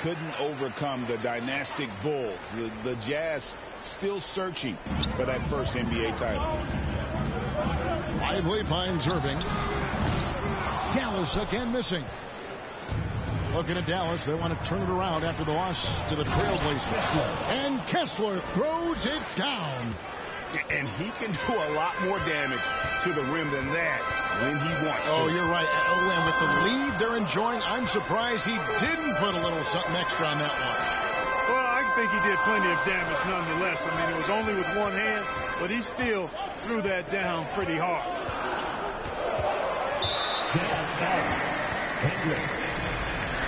couldn't overcome the dynastic Bulls. The Jazz still searching for that first NBA title. Lively finds Irving. Dallas again missing. Looking at Dallas, they want to turn it around after the loss to the Trailblazers. And Kessler throws it down. And he can do a lot more damage to the rim than that when he wants to. Oh, you're right. Oh, and with the lead they're enjoying, I'm surprised he didn't put a little something extra on that one. Well, I think he did plenty of damage nonetheless. I mean, it was only with one hand, but he still threw that down pretty hard.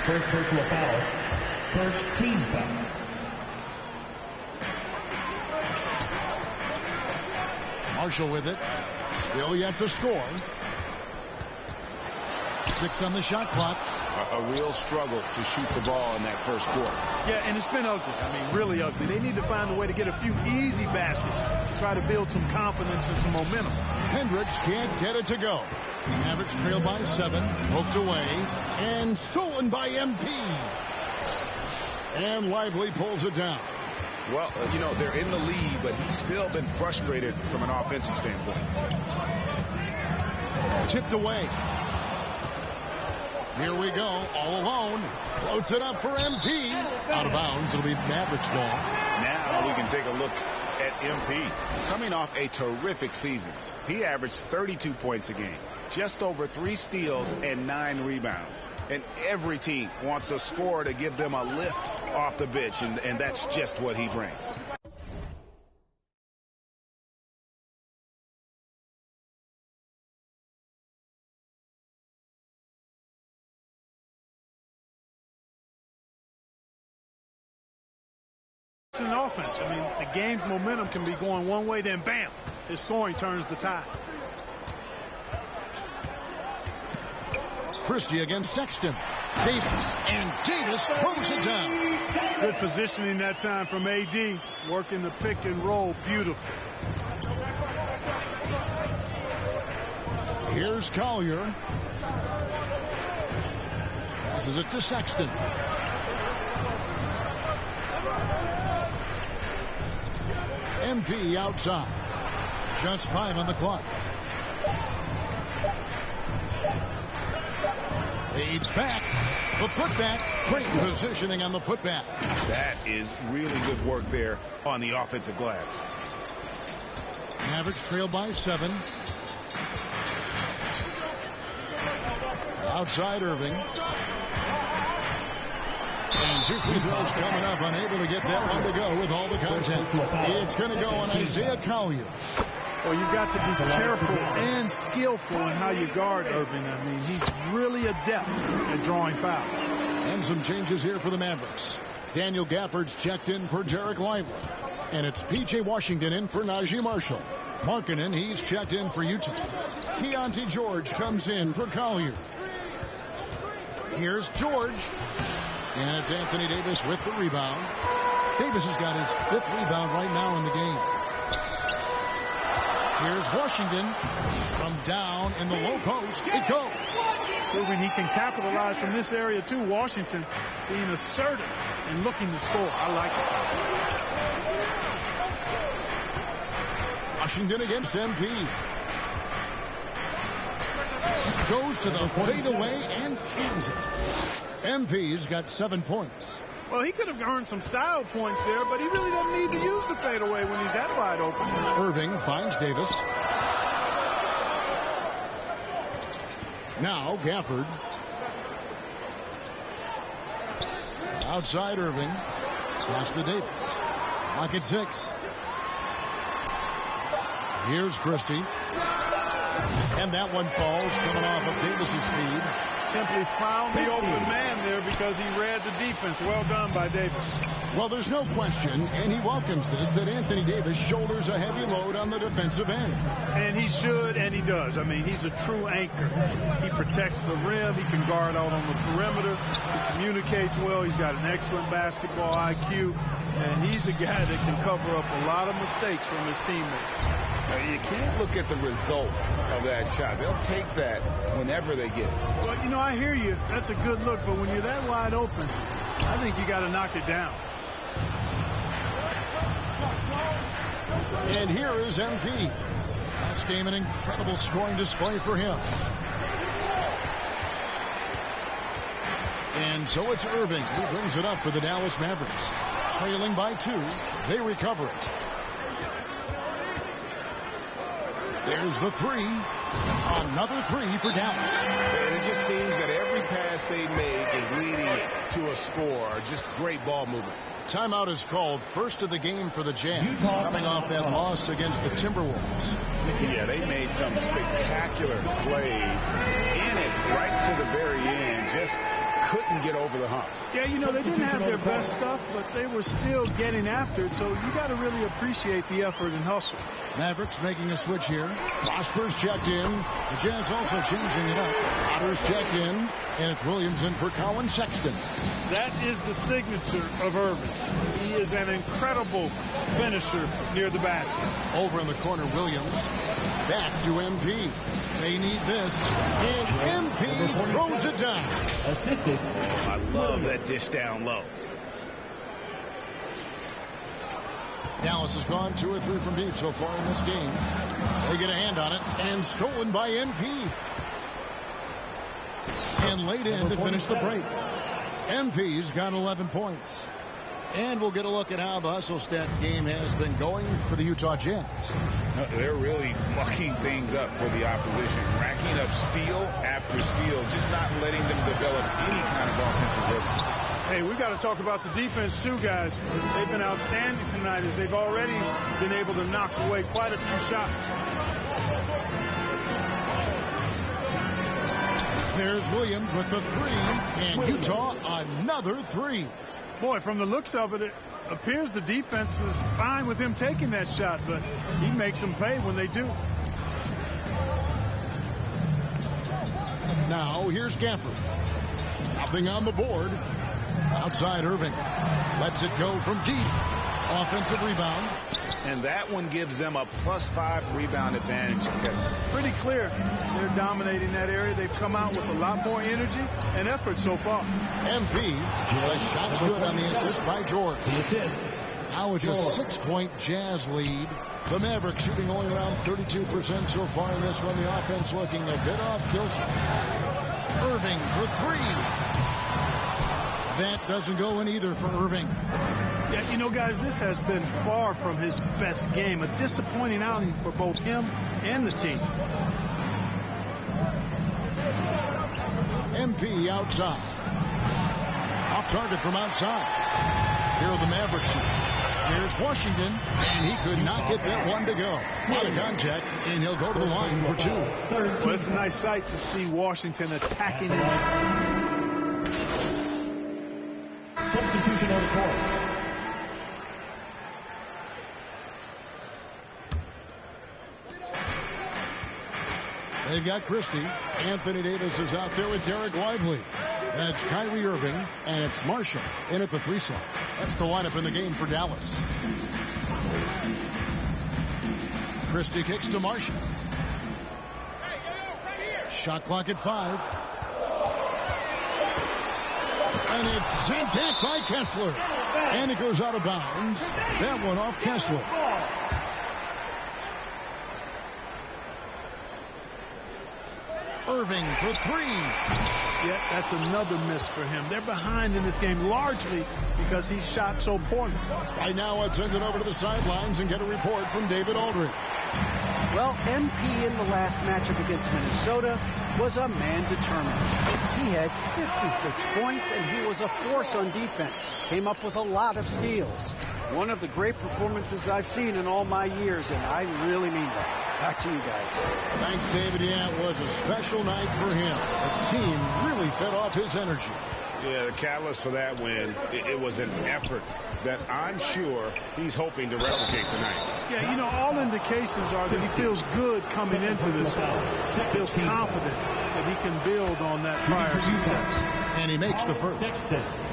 First personal foul. First team foul. Marshall with it. Still yet to score. 6 on the shot clock. A real struggle to shoot the ball in that first quarter. Yeah, and it's been ugly. I mean, really ugly. They need to find a way to get a few easy baskets to try to build some confidence and some momentum. Hendricks can't get it to go. Mavericks trail by 7. Poked away. And stolen by MP. And Lively pulls it down. Well, you know, they're in the lead, but he's still been frustrated from an offensive standpoint. Tipped away. Here we go, all alone. Floats it up for MP. Out of bounds, it'll be Mavericks ball. Now we can take a look at MP. Coming off a terrific season. He averaged 32 points a game, just over 3 steals and 9 rebounds. And every team wants a scorer to give them a lift off the bench, and that's just what he brings. It's an offense. I mean, the game's momentum can be going one way, then bam, his scoring turns the tide. Christie against Sexton. Davis, and Davis throws it down. Good positioning that time from AD, working the pick and roll beautiful. Here's Collier. Passes it to Sexton. MP outside. Just 5 on the clock. Fades back. The putback. Great positioning on the putback. That is really good work there on the offensive glass. Mavericks trail by 7. Outside Irving. And 2 free throws coming up. Unable to get that one to go with all the content. It's going to go on Isaiah Collier. Well, you've got to be careful and skillful in how you guard Irving. I mean, he's really adept at drawing fouls. And some changes here for the Mavericks. Daniel Gafford's checked in for Derek Lively. And it's P.J. Washington in for Najee Marshall. Markkanen, he's checked in for Utah. Keontae George comes in for Collier. Here's George. And it's Anthony Davis with the rebound. Davis has got his 5th rebound right now in the game. Here's Washington from down in the low post. It goes. Proving he can capitalize from this area too. Washington being assertive and looking to score. I like it. Washington against MP. Goes to the fadeaway and cans it. MP's got 7 points. Well, he could have earned some style points there, but he really doesn't need to use the fadeaway when he's that wide open. Irving finds Davis. Now Gafford. Outside Irving. Pass to Davis. Lock at 6. Here's Christie. And that one falls coming off of Davis's feed. Simply found the open man there because he read the defense. Well done by Davis. Well, there's no question, and he welcomes this, that Anthony Davis shoulders a heavy load on the defensive end. And he should, and he does. I mean, he's a true anchor. He protects the rim. He can guard out on the perimeter. He communicates well. He's got an excellent basketball IQ. And he's a guy that can cover up a lot of mistakes from his teammates. You can't look at the result of that shot. They'll take that whenever they get it. Well, you know, I hear you. That's a good look. But when you're that wide open, I think you got to knock it down. And here is MP. Last game, an incredible scoring display for him. And so it's Irving who brings it up for the Dallas Mavericks. Trailing by 2. They recover it. There's the 3. Another 3 for Dallas. And it just seems that every pass they make is leading to a score. Just great ball movement. Timeout is called. First of the game for the Jazz, coming off that loss against the Timberwolves. Yeah, they made some spectacular plays in it right to the very end. Just couldn't get over the hump. Yeah, you know, they didn't have their best stuff, but they were still getting after it, so you got to really appreciate the effort and hustle. Mavericks making a switch here. Prosper's checked in. The Jazz also changing it up. Potter's checked in, and it's Williams in for Colin Sexton. That is the signature of Irving. He is an incredible finisher near the basket. Over in the corner, Williams. Back to MP. They need this. And MP throws it down. Assisted. I love that dish down low. Dallas has gone 2 or 3 from deep so far in this game. They get a hand on it, and stolen by MP. And laid in to finish the break. MP's got 11 points. And we'll get a look at how the hustle stat game has been going for the Utah Jazz. No, they're really mucking things up for the opposition. Racking up steal after steal, just not letting them develop any kind of offensive rhythm. Hey, we got to talk about the defense too, guys. They've been outstanding tonight as they've already been able to knock away quite a few shots. There's Williams with the 3, and Utah another 3. Boy, from the looks of it, it appears the defense is fine with him taking that shot, but he makes them pay when they do. Now here's Gafford. Nothing on the board. Outside Irving. Lets it go from deep. Offensive rebound. And that one gives them a +5 rebound advantage. Pretty clear. They're dominating that area. They've come out with a lot more energy and effort so far. MP. The shot's good on the assist by George. Now it's a 6-point Jazz lead. The Mavericks shooting only around 32% so far in this one. The offense looking a bit off kilter. Irving for 3. That doesn't go in either for Irving. Yeah, you know, guys, this has been far from his best game. A disappointing outing for both him and the team. MP outside. Off target from outside. Here are the Mavericks. Here's Washington, and he could not get that one to go. Out of contact, and he'll go to the line for 2. Well, it's a nice sight to see Washington attacking his... Substitution on the court. They've got Christie. Anthony Davis is out there with Derek Lively. That's Kyrie Irving, and it's Marshall in at the 3 slot. That's the lineup in the game for Dallas. Christie kicks to Marshall. Shot clock at 5. And it's sent back by Kessler. And it goes out of bounds. That one off Kessler. Irving for 3. Yeah, that's another miss for him. They're behind in this game largely because he shot so poorly. Right now, let's send it over to the sidelines and get a report from David Aldridge. Well, MP in the last matchup against Minnesota was a man determined. He had 56 points, and he was a force on defense. Came up with a lot of steals. One of the great performances I've seen in all my years, and I really mean that. Back to you guys. Thanks, David. Yeah, it was a special night for him. The team really fed off his energy. Yeah, the catalyst for that win, it was an effort that I'm sure he's hoping to replicate tonight. Yeah, you know, all indications are that he feels good coming into this one. He feels confident that he can build on that prior success. And he makes the first.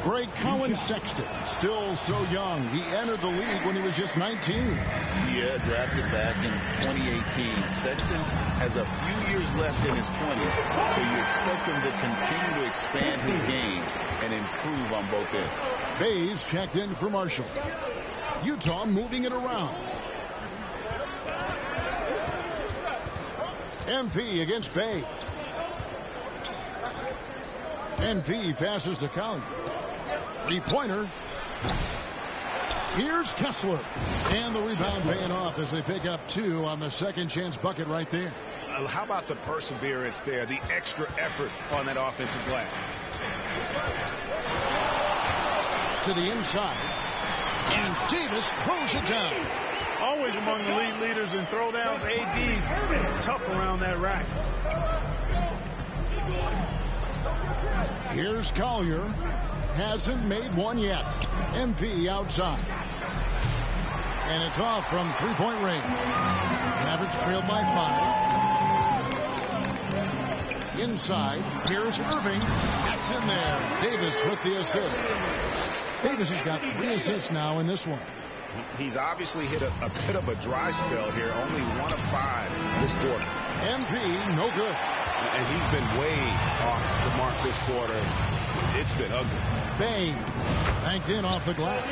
Greg Collins Sexton, still so young. He entered the league when he was just 19. Yeah, drafted back in 2018. Sexton has a few years left in his 20s, so you expect him to continue to expand his game and improve on both ends. Bays checked in for Marshall. Utah moving it around. MP against Bay. MP passes to Collier. Three-pointer. Here's Kessler. And the rebound paying off as they pick up 2 on the second chance bucket right there. How about the perseverance there, the extra effort on that offensive glass? To the inside. And Davis throws it down. Always among the league leaders in throwdowns. AD's tough around that rack. Here's Collier. Hasn't made one yet. MP outside. And it's off from three-point range. Mavericks trailed by 5. Inside. Here's Irving. That's in there. Davis with the assist. Davis has got 3 assists now in this one. He's obviously hit a bit of a dry spell here. Only 1 of 5 this quarter. MP, no good. And he's been way off the mark this quarter. It's been ugly. Bay banked in off the glass.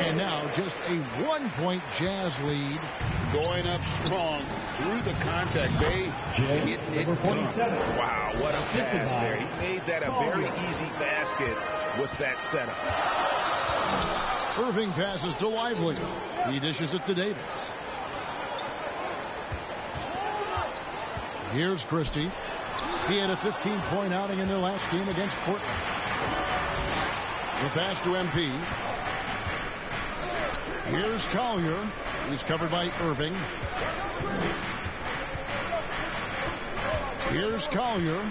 And now just a 1-point Jazz lead. Going up strong through the contact. Bay hit it done. Wow, what a pass there. He made that a very easy basket with that setup. Irving passes to Lively. He dishes it to Davis. Here's Christie. He had a 15-point outing in their last game against Portland. The pass to MP. Here's Collier. He's covered by Irving. Here's Collier.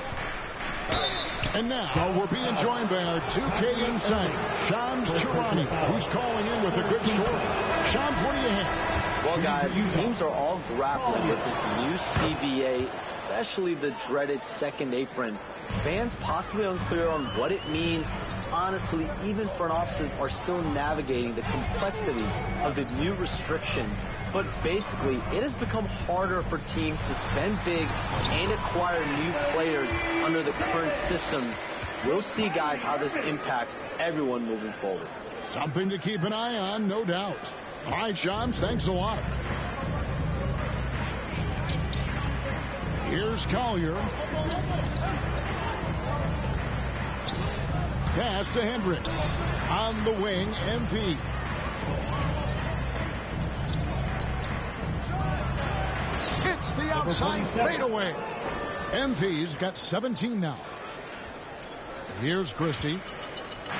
And now we're being joined by our 2K insider, Shams Charania, who's calling in with a good story. Shams, what do you have? Well, guys, teams are all grappling with this new CBA, especially the dreaded second apron. Fans possibly unclear on what it means. Honestly, even front offices are still navigating the complexities of the new restrictions. But basically, it has become harder for teams to spend big and acquire new players under the current systems. We'll see, guys, how this impacts everyone moving forward. Something to keep an eye on, no doubt. All right, Shams, thanks a lot. Here's Collier. Pass to Hendricks. On the wing, MP. It's the outside fadeaway. MP's got 17 now. Here's Christie.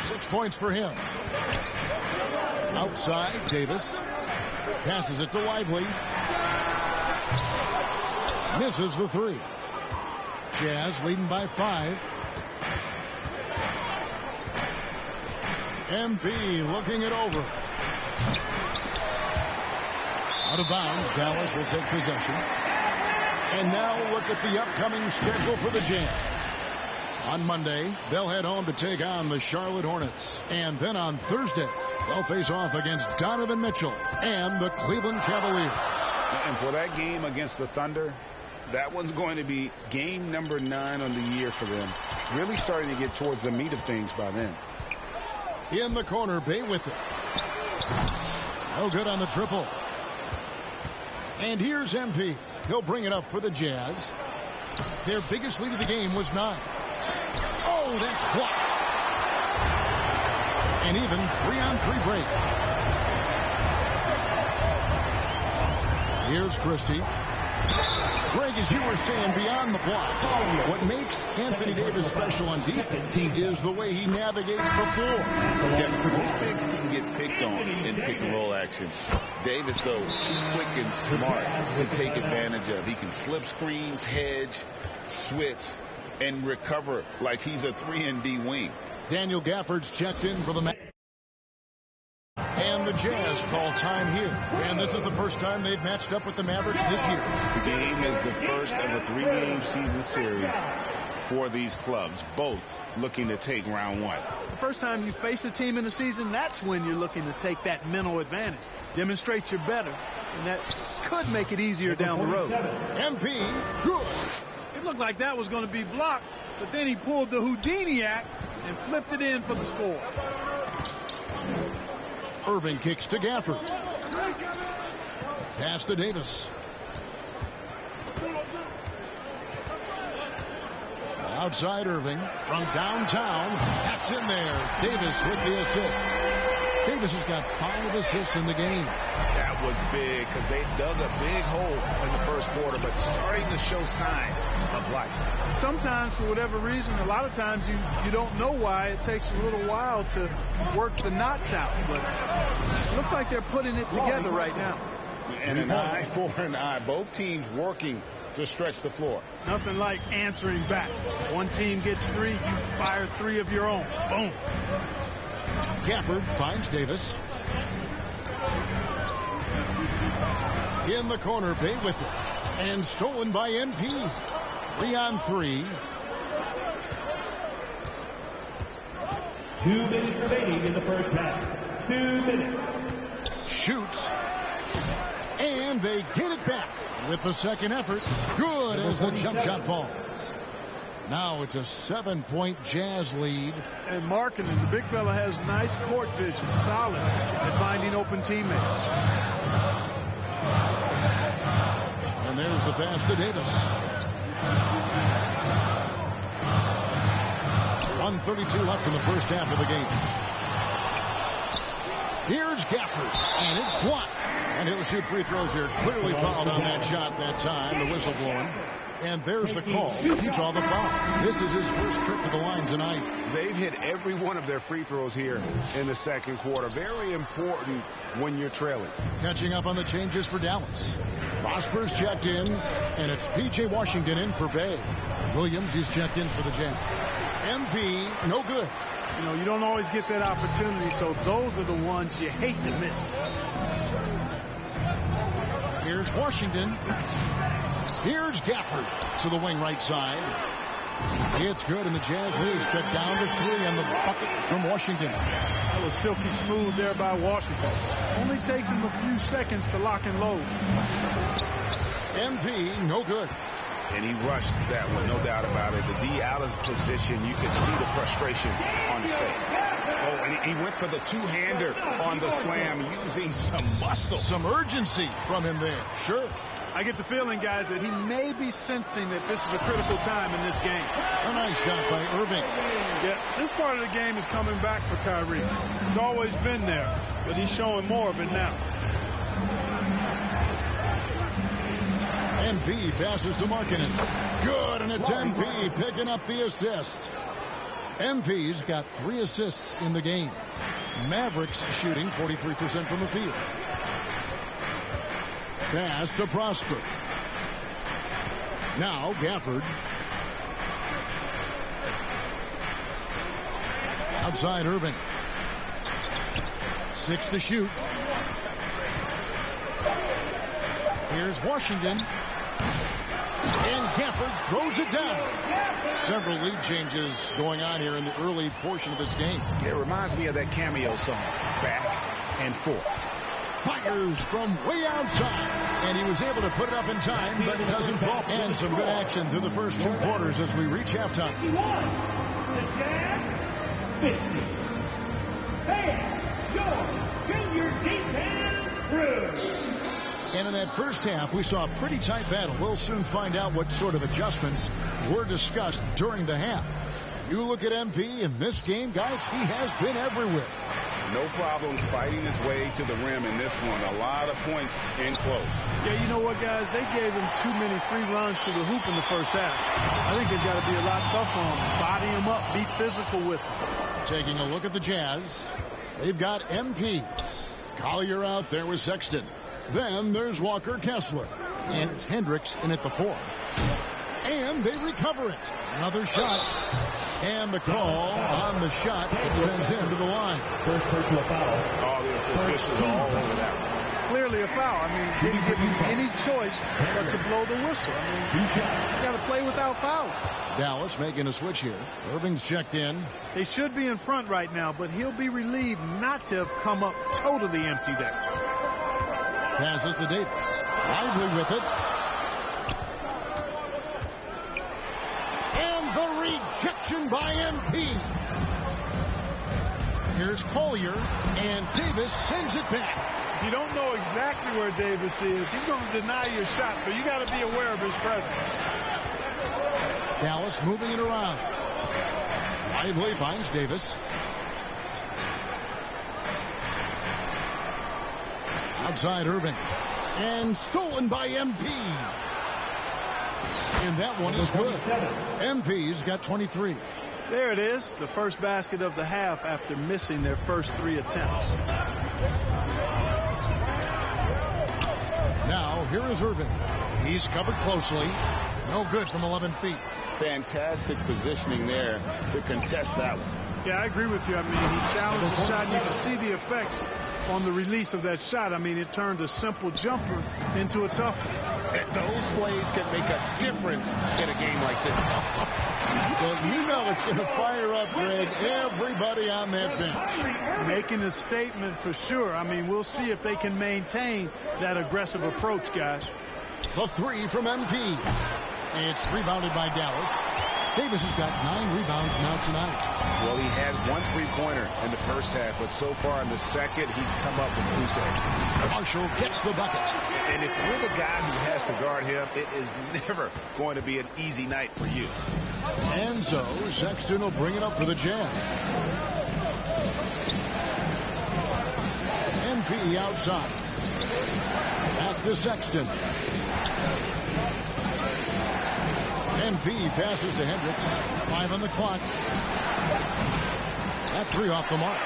6 points for him. Outside, Davis. Passes it to Lively. Misses the 3. Jazz leading by 5. MP looking it over. Out of bounds, Dallas will take possession. And now look at the upcoming schedule for the Jazz. On Monday, they'll head home to take on the Charlotte Hornets. And then on Thursday, they'll face off against Donovan Mitchell and the Cleveland Cavaliers. And for that game against the Thunder, that one's going to be game number 9 on the year for them. Really starting to get towards the meat of things by then. In the corner, Bay with it. No good on the triple. And here's MP. He'll bring it up for the Jazz. Their biggest lead of the game was 9. Oh, that's blocked. And even 3-on-3 break. Here's Christie. Greg, as you were saying, beyond the blocks, what makes Anthony Davis special on defense is the way he navigates the floor. Yeah, most bigs can get picked on in pick-and-roll action. Davis, though, too quick and smart to take advantage of. He can slip screens, hedge, switch, and recover like he's a 3-and-D wing. Daniel Gafford's checked in for the match. And the Jazz call time here. And this is the first time they've matched up with the Mavericks this year. The game is the first of a 3-game season series. for these clubs, both looking to take round one. The first time you face a team in the season, that's when you're looking to take that mental advantage. Demonstrate you're better, and that could make it easier down the road. MP, good. It looked like that was going to be blocked, but then he pulled the Houdini act and flipped it in for the score. Irving kicks to Gafford. Pass to Davis. Outside Irving from downtown. That's in there. Davis with the assist. Davis has got 5 assists in the game. That was big because they dug a big hole in the first quarter, but starting to show signs of life. Sometimes, for whatever reason, a lot of times you don't know why. It takes a little while to work the knots out, but it looks like they're putting it together right now. And an eye for an eye. Both teams working to stretch the floor. Nothing like answering back. One team gets 3, you fire 3 of your own. Boom. Gafford finds Davis. In the corner, Bay with it. And stolen by NP. 3-on-3. 2 minutes remaining in the first half. 2 minutes. Shoots. And they get it back with the second effort. Good as the jump shot falls. Now it's a 7-point Jazz lead. And Markkanen, the big fella, has nice court vision, solid at finding open teammates. And there's the pass to Davis. 1:32 left in the first half of the game. Here's Gafford, and it's blocked. And he'll shoot free throws here. Clearly fouled on that shot that time. The whistle blowing. And there's the call. Utah the foul. This is his first trip to the line tonight. They've hit every one of their free throws here in the second quarter. Very important when you're trailing. Catching up on the changes for Dallas. Prosper's checked in, and it's P.J. Washington in for Bay. Williams is checked in for the Jazz. MP, no good. You know, you don't always get that opportunity, so those are the ones you hate to miss. Here's Washington. Here's Gafford to the wing right side. It's good, and the Jazz lead cut down to 3 on the bucket from Washington. That was silky smooth there by Washington. Only takes him a few seconds to lock and load. MP, no good. And he rushed that one, no doubt about it. The D out of position, you could see the frustration on his face. Oh, and he went for the two-hander on the slam, using some muscle. Some urgency from him there. Sure. I get the feeling, guys, that he may be sensing that this is a critical time in this game. A nice shot by Irving. Yeah, this part of the game is coming back for Kyrie. He's always been there, but he's showing more of it now. MP passes to Markkanen. Good, and it's MP picking up the assist. MP's got 3 assists in the game. Mavericks shooting 43% from the field. Pass to Prosper. Now Gafford. Outside Irving. 6 to shoot. Here's Washington. And Gafford throws it down. Several lead changes going on here in the early portion of this game. It reminds me of that cameo song, Back and Forth. Fires from way outside. And he was able to put it up in time, but doesn't fall. And some good action through the first 2 quarters as we reach halftime. 51, the Jazz, 50. Fans, your junior defense through. And in that first half, we saw a pretty tight battle. We'll soon find out what sort of adjustments were discussed during the half. You look at MP in this game, guys, he has been everywhere. No problem fighting his way to the rim in this one. A lot of points in close. Yeah, you know what, guys? They gave him too many free runs to the hoop in the first half. I think they've got to be a lot tougher on him. Body him up, be physical with him. Taking a look at the Jazz, they've got MP. Collier out there with Sexton. Then there's Walker Kessler. And it's Hendricks in at the 4. And they recover it. Another shot. And the call on the shot sends him to the line. First personal foul. Oh, the officials are all over that one. clearly a foul. I mean, didn't give him any choice but to blow the whistle. I mean, you got to play without fouling. Dallas making a switch here. Irving's checked in. They should be in front right now, but he'll be relieved not to have come up totally empty there. Passes to Davis. Lively with it. And the rejection by MP. Here's Collier, and Davis sends it back. You don't know exactly where Davis is. He's going to deny your shot, so you got to be aware of his presence. Dallas moving it around. Lively finds Davis. Outside Irving. And stolen by MP. And that one is good. MP's got 23. There it is, the first basket of the half after missing their first 3 attempts. Now, here is Irving. He's covered closely. No good from 11 feet. Fantastic positioning there to contest that one. Yeah, I agree with you. I mean, he challenged the shot, and you can see the effects on the release of that shot. I mean, it turned a simple jumper into a tough one. And those plays can make a difference in a game like this. Well, you know it's going to fire up, Greg, everybody on that bench. Making a statement for sure. I mean, we'll see if they can maintain that aggressive approach, guys. The 3 from MP. And it's rebounded by Dallas. Davis has got 9 rebounds now tonight. Well, he had 1 3-pointer in the first half, but so far in the second, he's come up with 2 saves. Marshall gets the bucket. And if you're the guy who has to guard him, it is never going to be an easy night for you. And so Sexton will bring it up for the Jazz. MP outside. Back to Sexton. MP passes to Hendricks. 5 on the clock. That 3 off the mark.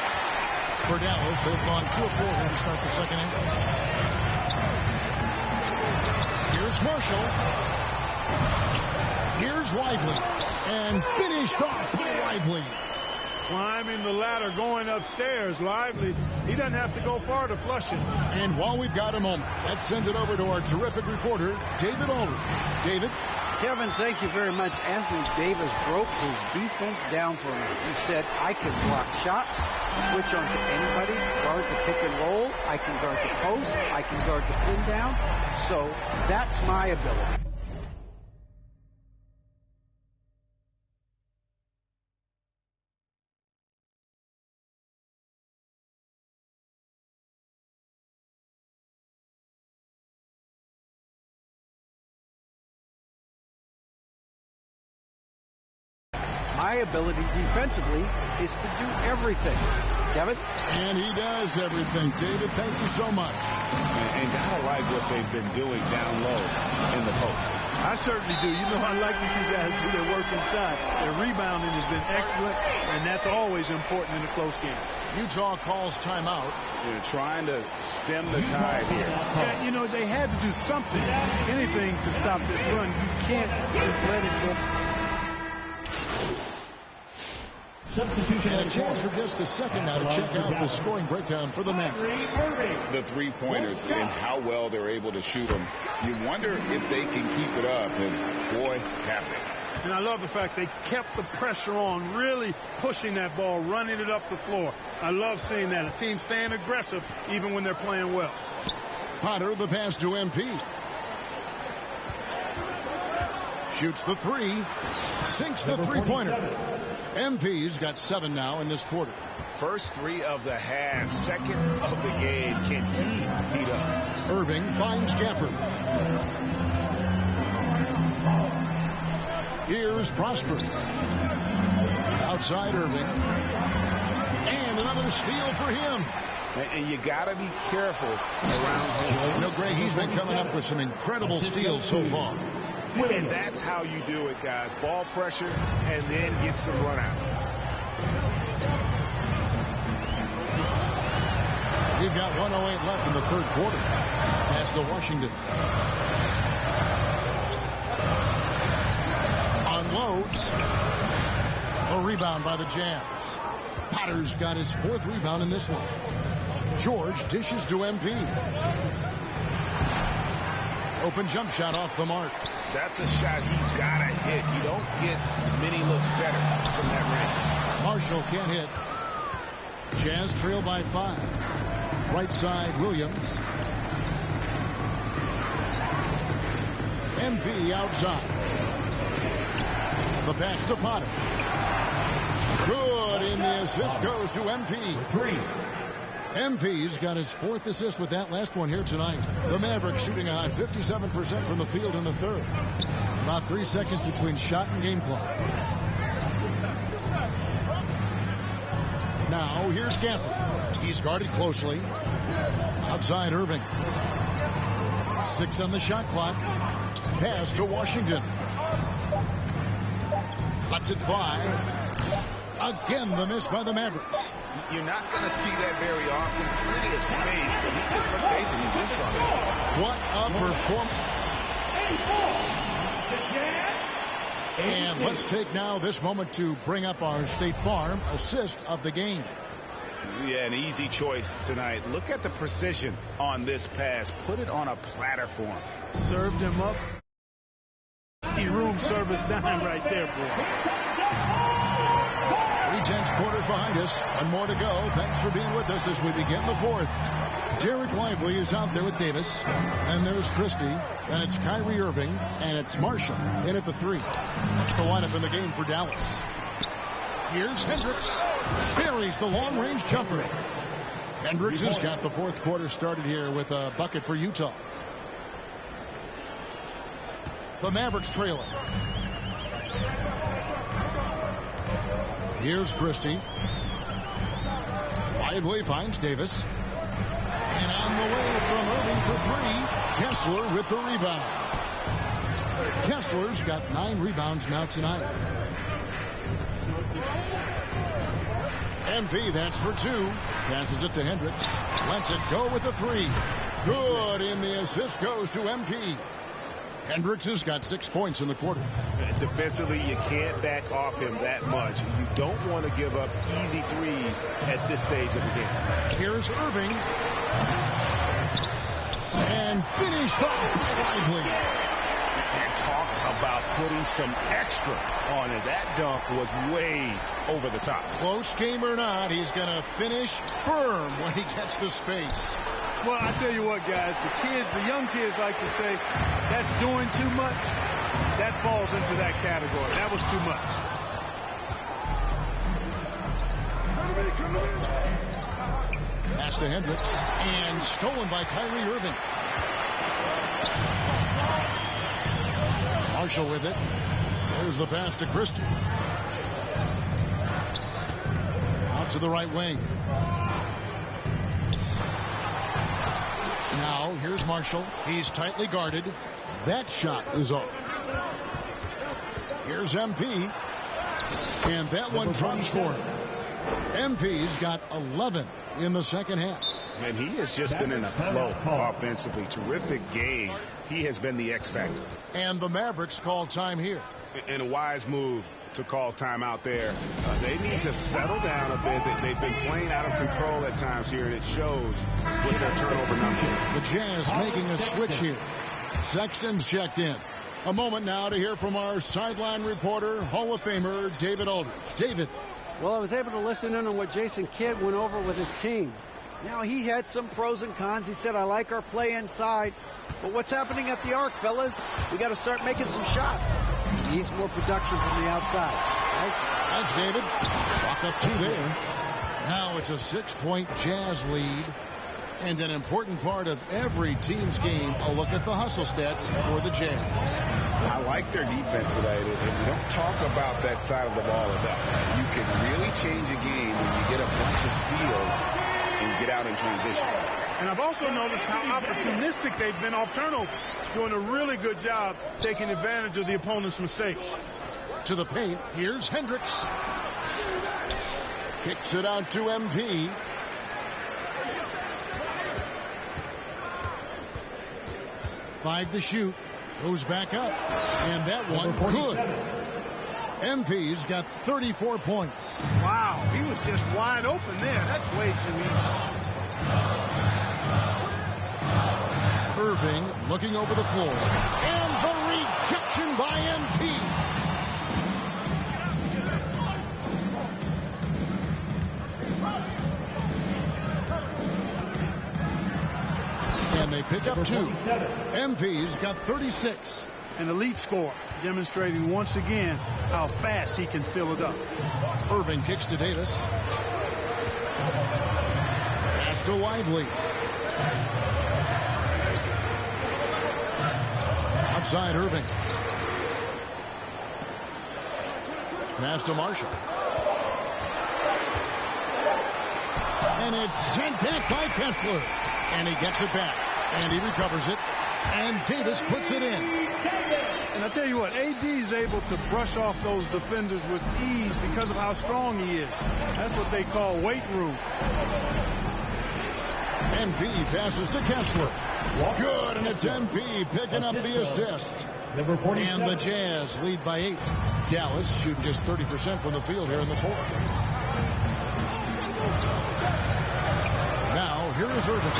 For Dallas, they've gone 2 of 4 here to start the second half. Here's Marshall. Here's Lively. And finished off by Lively. Climbing the ladder, going upstairs. Lively. He doesn't have to go far to flush it. And while we've got a moment, let's send it over to our terrific reporter, David Aldridge. David? Kevin, thank you very much. Anthony Davis broke his defense down for me. He said, I can block shots, switch on to anybody, guard the pick and roll, I can guard the post, I can guard the pin down. So that's my ability. My ability defensively is to do everything. Kevin? And he does everything. David, thank you so much. And gotta like what they've been doing down low in the post. I certainly do. You know, I like to see guys do their work inside. Their rebounding has been excellent, and that's always important in a close game. Utah calls timeout. They're trying to stem the tide here. Yeah, you know, they had to do something, anything to stop this run. You can't just let it go. And a chance for just a second now to check out the scoring breakdown for the Mavericks. The 3-pointers and how well they're able to shoot them. You wonder if they can keep it up, and boy, have they. And I love the fact they kept the pressure on, really pushing that ball, running it up the floor. I love seeing that. A team staying aggressive even when they're playing well. Potter, the pass to MP. Shoots the 3. Sinks the 3-pointer. MP's got 7 now in this quarter. First 3 of the half, second of the game. Can he heat up? Irving finds Gafford. Here's Prosper. Outside Irving. And another steal for him. And you got to be careful around him. You know, Greg, he's been coming up with some incredible steals so far. And that's how you do it, guys. Ball pressure and then get some runouts. We've got 1:08 left in the third quarter. Pass to Washington. Unloads. A rebound by the Jazz. Potter's got his 4th rebound in this one. George dishes to MP. Open jump shot off the mark. That's a shot he's got to hit. You don't get many looks better from that range. Marshall can't hit. Jazz trail by 5. Right side, Williams. MP outside. The pass to Potter. Good, and the assist goes to MP. MP's got his 4th assist with that last one here tonight. The Mavericks shooting a high 57% from the field in the 3rd. About 3 seconds between shot and game clock. Now here's Gafford. He's guarded closely. Outside Irving. 6 on the shot clock. Pass to Washington. Lets it fly. Again, the miss by the Mavericks. You're not going to see that very often. Plenty of space, but he just, let's face it, he missed on it. What a performance. And let's take now this moment to bring up our State Farm assist of the game. Yeah, an easy choice tonight. Look at the precision on this pass. Put it on a platter for him. Served him up. Room service dime right there, boy. 3/10 quarters behind us. One more to go. Thanks for being with us as we begin the 4th. Derek Lively is out there with Davis. And there's Christie. And it's Kyrie Irving. And it's Marshall in at the 3. That's the lineup in the game for Dallas. Here's Hendricks. Buries the long-range jumper. Hendricks has got the 4th quarter started here with a bucket for Utah. The Mavericks trailing. Here's Christie. Lively finds Davis. And on the way from Irving for 3, Kessler with the rebound. Kessler's got 9 rebounds now tonight. MP, that's for 2. Passes it to Hendricks. Lets it go with the 3. Good, and the assist goes to MP. Hendricks has got 6 points in the quarter. Defensively, you can't back off him that much. You don't want to give up easy threes at this stage of the game. Here's Irving. And finished off by Lively. And talk about putting some extra on it. That dunk was way over the top. Close game or not, he's going to finish firm when he gets the space. Well, I tell you what, guys, the young kids like to say, that's doing too much. That falls into that category. That was too much. Pass to Hendricks, and stolen by Kyrie Irving. Marshall with it. There's the pass to Christie. Out to the right wing. Now, here's Marshall. He's tightly guarded. That shot is off. Here's MP. And that one tries for him. MP's got 11 in the second half. And he has just been in a flow offensively. Terrific game. He has been the X factor. And the Mavericks call time here. And a wise move to call time out there. They need to settle down a bit. They've been playing out of control at times here, and it shows with their turnover numbers. The Jazz making a switch here. Sexton's checked in. A moment now to hear from our sideline reporter, Hall of Famer David Aldridge. David. Well, I was able to listen in on what Jason Kidd went over with his team. Now, he had some pros and cons. He said, I like our play inside. But what's happening at the arc, fellas? We got to start making some shots. He needs more production from the outside. Thanks, David. Chalk up 2 there. Now it's a 6-point Jazz lead. And an important part of every team's game, a look at the hustle stats for the Jazz. I like their defense today. And we don't talk about that side of the ball enough. You can really change a game when you get a bunch of steals and get out in transition. And I've also noticed how opportunistic they've been off turnover. Doing a really good job taking advantage of the opponent's mistakes. To the paint, here's Hendricks. Kicks it out to MP. Five to shoot. Goes back up. And that one good. MP's got 34 points. Wow, he was just wide open there. That's way too easy. looking over the floor. And the rejection by MP. And they pick up 2. MP's got 36. An elite score, demonstrating once again how fast he can fill it up. Irving kicks to Davis. Pass to Lively. Outside Irving. Pass to Marshall. And it's sent back by Kessler. And he gets it back. And he recovers it. And Davis puts it in. And I tell you what, AD is able to brush off those defenders with ease because of how strong he is. That's what they call weight room. MP passes to Kessler. Good, and it's MP picking up the assist. And the Jazz lead by 8. Dallas shooting just 30% from the field here in the 4th. Now, here is Irving.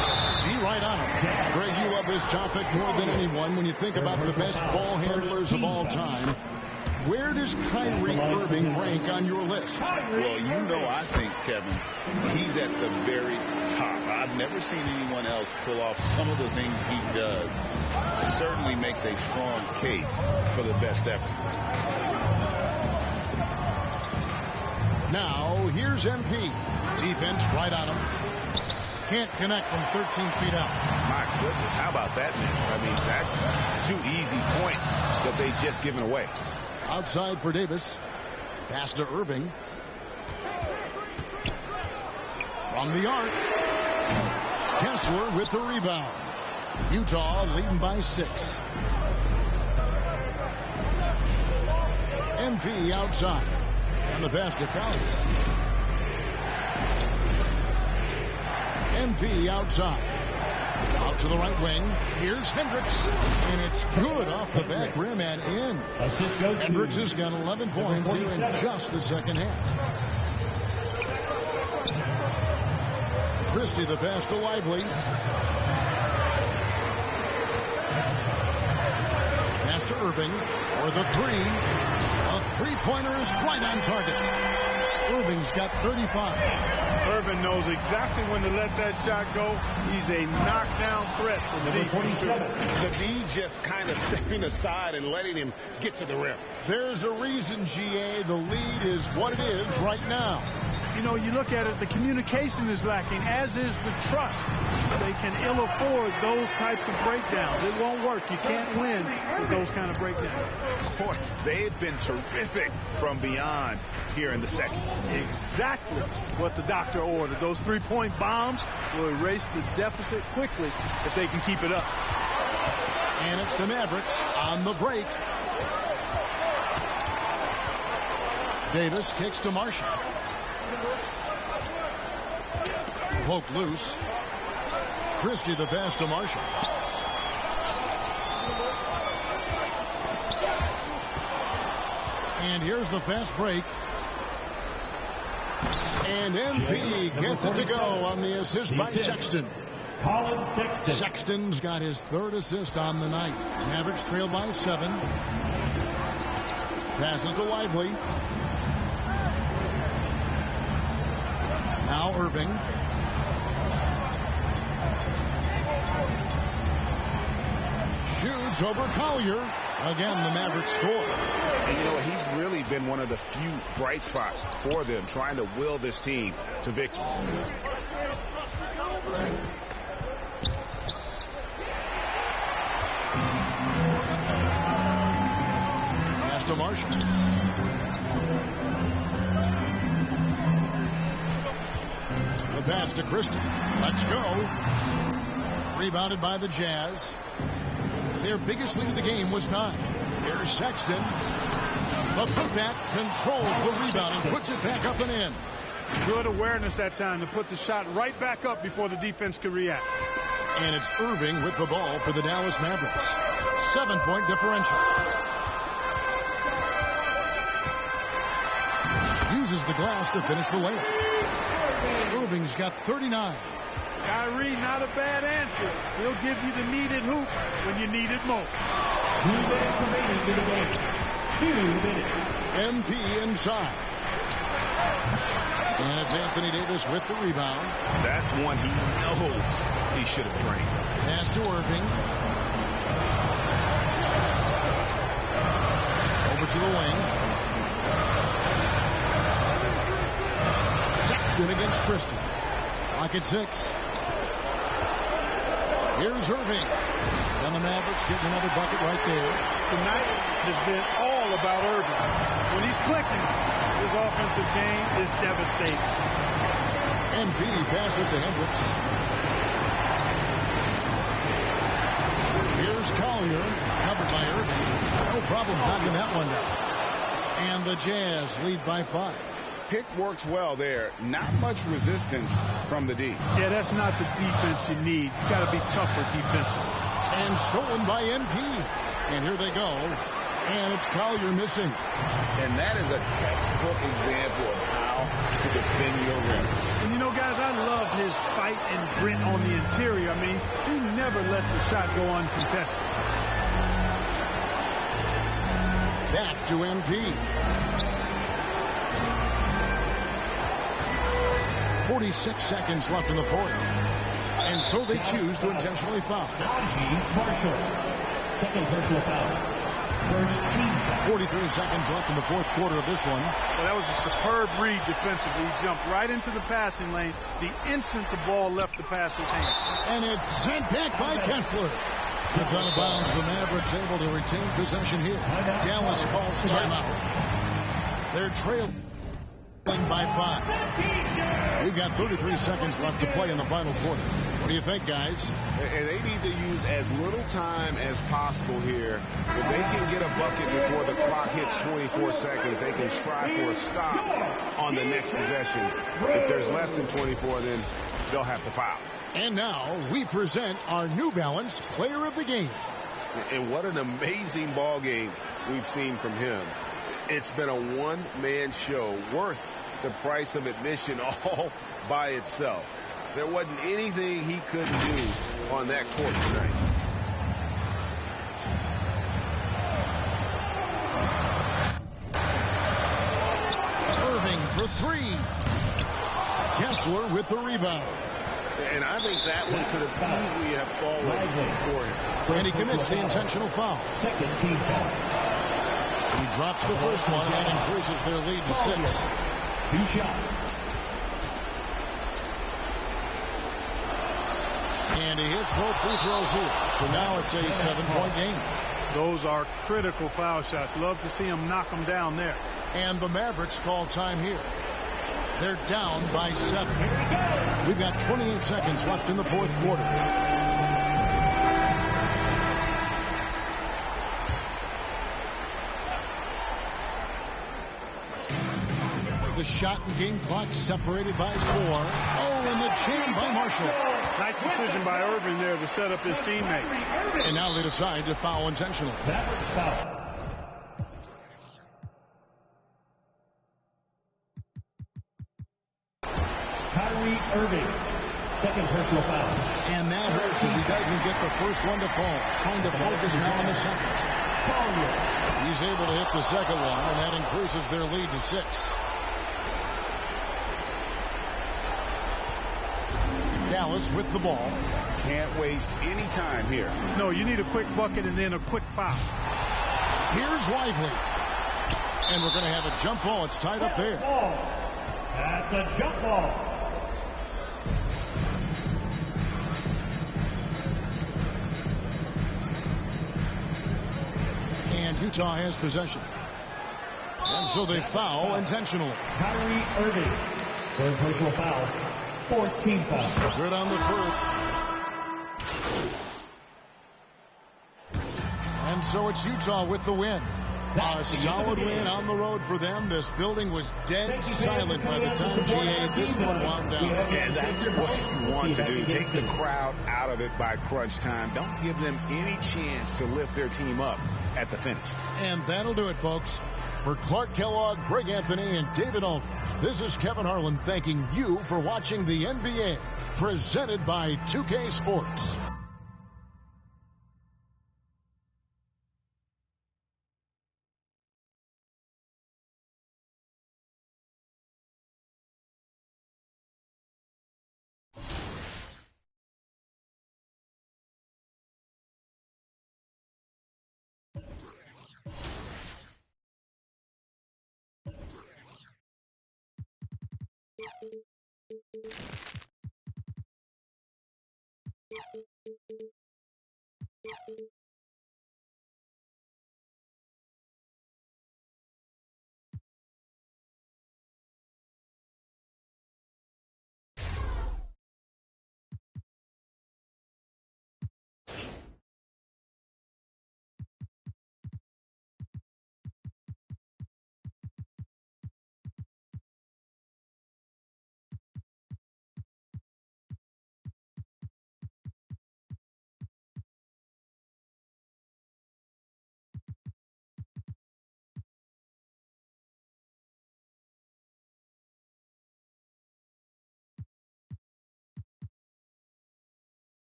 G right on him. Greg, you love this topic more than anyone when you think about the best ball handlers of all time. Where does Kyrie Irving rank on your list? Well, you know, I think, Kevin, he's at the very top. I've never seen anyone else pull off some of the things he does. Certainly makes a strong case for the best effort. Now, here's MP. Defense right on him. Can't connect from 13 feet out. My goodness, how about that miss? I mean, that's 2 easy points that they just given away. Outside for Davis. Pass to Irving. From the arc. Kessler with the rebound. Utah leading by 6. MP outside. And the pass to Collier. MP outside. Out to the right wing. Here's Hendricks. And it's good off the back rim and in. Hendricks has got 11 points here in just the second half. Christie the pass to Lively. Pass to Irving for the 3. A three-pointer is right on target. Irving's got 35. Irving knows exactly when to let that shot go. He's a knockdown threat from deep. The D just kind of stepping aside and letting him get to the rim. There's a reason, GA, the lead is what it is right now. You know, you look at it, the communication is lacking, as is the trust. They can ill afford those types of breakdowns. It won't work. You can't win with those kind of breakdowns. Boy, they've been terrific from beyond here in the second. Exactly what the doctor ordered. Those three-point bombs will erase the deficit quickly if they can keep it up. And it's the Mavericks on the break. Davis kicks to Marshall. Poke loose. Christie the pass to Marshall. And here's the fast break. And MP gets it to go on the assist by Sexton. Colin Sexton. Sexton's got his 3rd assist on the night. Mavericks trail by 7. Passes to Lively. Now Irving. Shoots over Collier. Again, the Mavericks score. And you know, he's really been one of the few bright spots for them, trying to will this team to victory. Pass to Marshall. The pass to Christie. Let's go. Rebounded by the Jazz. Their biggest lead of the game was 9. Here's Sexton. The putback controls the rebound and puts it back up and in. Good awareness that time to put the shot right back up before the defense could react. And it's Irving with the ball for the Dallas Mavericks. 7-point differential. Uses the glass to finish the layup. Irving's got 39. Kyrie, not a bad answer. He'll give you the needed hoop when you need it most. 2 minutes remaining in the game. 2 minutes. MP inside. And it's Anthony Davis with the rebound. That's one he knows he should have drained. Pass to Irving. Over to the wing. Sexton against Christie. Lock at 6. Here's Irving. And the Mavericks getting another bucket right there. Tonight has been all about Irving. When he's clicking, his offensive game is devastating. MP passes to Hendricks. Here's Collier, covered by Irving. No problem knocking that one down. And the Jazz lead by 5. Pick works well there. Not much resistance from the D. Yeah, that's not the defense you need. You got to be tougher defensively. And stolen by NP. And here they go. And it's Collier missing. And that is a textbook example of how to defend your rim. And you know, guys, I love his fight and grit on the interior. I mean, he never lets a shot go uncontested. Back to MP. 46 seconds left in the fourth. And so they choose to intentionally foul. Najee Marshall. Second personal foul. First team foul. 43 seconds left in the fourth quarter of this one. Well, that was a superb read defensively. He jumped right into the passing lane the instant the ball left the passer's hand. And it's sent back by Kessler. It's out of bounds. The Mavericks able to retain possession here. Dallas calls timeout. They're trailing by 5. We've got 33 seconds left to play in the final quarter. What do you think, guys? And they need to use as little time as possible here. If they can get a bucket before the clock hits 24 seconds, they can try for a stop on the next possession. If there's less than 24, then they'll have to foul. And now we present our New Balance Player of the Game. And what an amazing ball game we've seen from him. It's been a one-man show worth the price of admission all by itself. There wasn't anything he couldn't do on that court tonight. Irving for 3. Kessler with the rebound. And I think that one could have easily have fallen for him. And he commits the intentional foul. Second team foul. He drops the first one, and that increases their lead to 6. 2 shots. And he hits both free throws here. So now it's a 7-point game. Those are critical foul shots. Love to see him knock them down there. And the Mavericks call time here. They're down by 7. We've got 28 seconds left in the fourth quarter. The shot and game clock separated by 4. Oh, and the jam by Marshall. Nice decision by Irving there to set up his teammate. And now they decide to foul intentionally. Mavericks foul. Kyrie Irving. Second personal foul. And that hurts as he doesn't get the first one to fall. Trying to focus now on the second. He's able to hit the second one, and that increases their lead to 6. Dallas with the ball. Can't waste any time here. No, you need a quick bucket and then a quick foul. Here's Lively. And we're going to have a jump ball. It's tied up there. That's a jump ball. And Utah has possession. And so they foul intentionally. Kyrie Irving. Third personal foul. 14 foul. Good on the first. And so it's Utah with the win. A solid win on the road for them. This building was dead silent by the time GA this one wound down. And that's what you want to do. Take the crowd out of it by crunch time. Don't give them any chance to lift their team up at the finish. And that'll do it, folks. For Clark Kellogg, Greg Anthony, and David Aldridge, this is Kevin Harlan thanking you for watching the NBA. presented by 2K Sports.